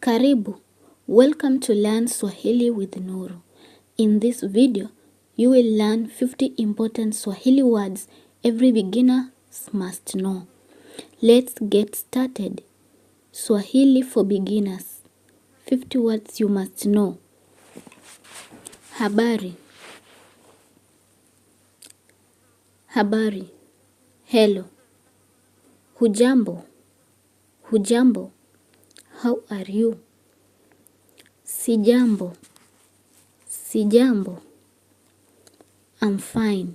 Karibu, welcome to Learn Swahili with Nuru. In this video, you will learn 50 important Swahili words every beginner must know. Let's get started. Swahili for beginners. 50 words you must know. Habari. Habari. Hello. Hujambo. Hujambo. How are you? Sijambo. Sijambo. I'm fine.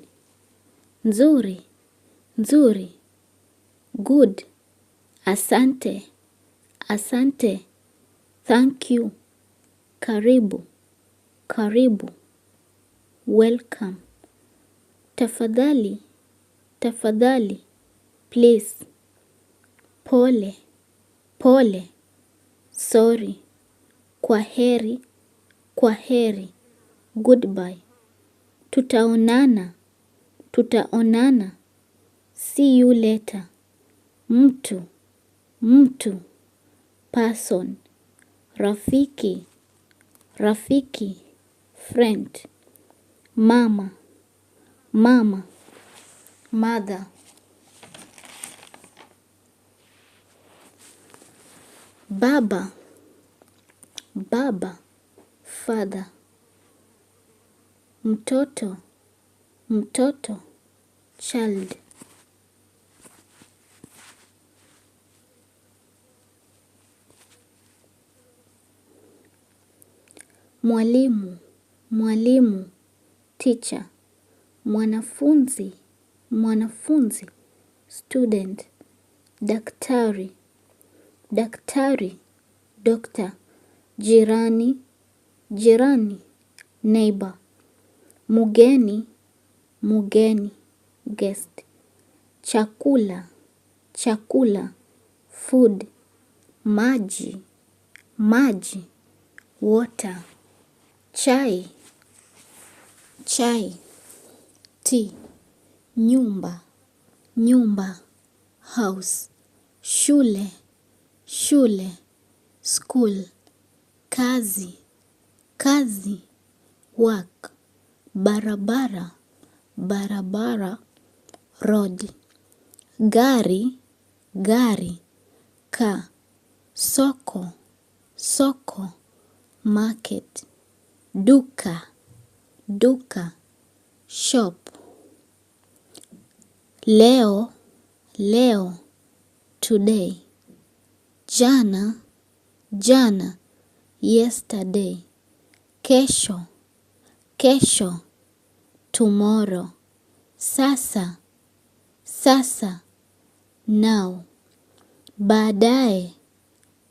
Nzuri. Nzuri. Good. Asante. Asante. Thank you. Karibu. Karibu. Welcome. Tafadhali. Tafadhali. Please. Pole. Pole. Sorry. Kwaheri. Kwaheri. Goodbye. Tutaonana. Tutaonana. See you later. Mtu. Mtu. Person. Rafiki. Rafiki. Friend. Mama. Mama. Mother. Baba. Baba. Father. Mtoto. Mtoto. Child. Mwalimu. Mwalimu. Teacher. Mwanafunzi. Mwanafunzi. Student. Daktari. Daktari. Doctor. Jirani. Jirani. Neighbor. Mugeni. Mugeni. Guest. Chakula. Chakula. Food. Maji. Maji. Water. Chai. Chai. Tea. Nyumba. Nyumba. House. Shule. Shule. School. Kazi. Kazi. Work. Barabara. Barabara. Road. Gari. Gari. Car. Soko. Soko. Market. Duka. Duka. Shop. Leo. Leo. Today. Jana. Jana. Yesterday. Kesho. Kesho. Tomorrow. Sasa. Sasa. Now. Baadaye.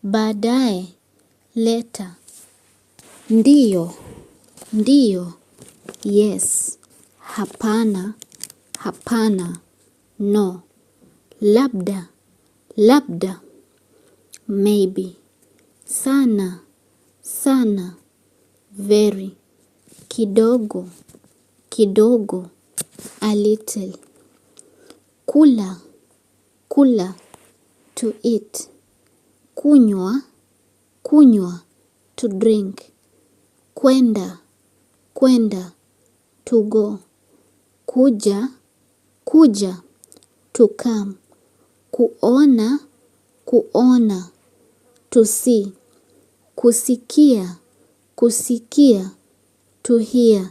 Baadaye. Later. Ndiyo. Ndiyo. Yes. Hapana. Hapana. No. Labda. Labda. Maybe. Sana. Sana. Very. Kidogo. Kidogo. A little. Kula. Kula. To eat. Kunywa. Kunywa. To drink. Kwenda. Kwenda. To go. Kuja. Kuja. To come. Kuona. Kuona. To see. Kusikia. Kusikia. To hear.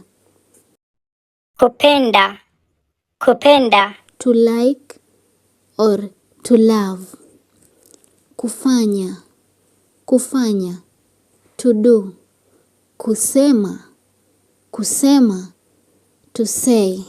Kupenda. Kupenda. To like or to love. Kufanya. Kufanya. To do. Kusema. Kusema. To say.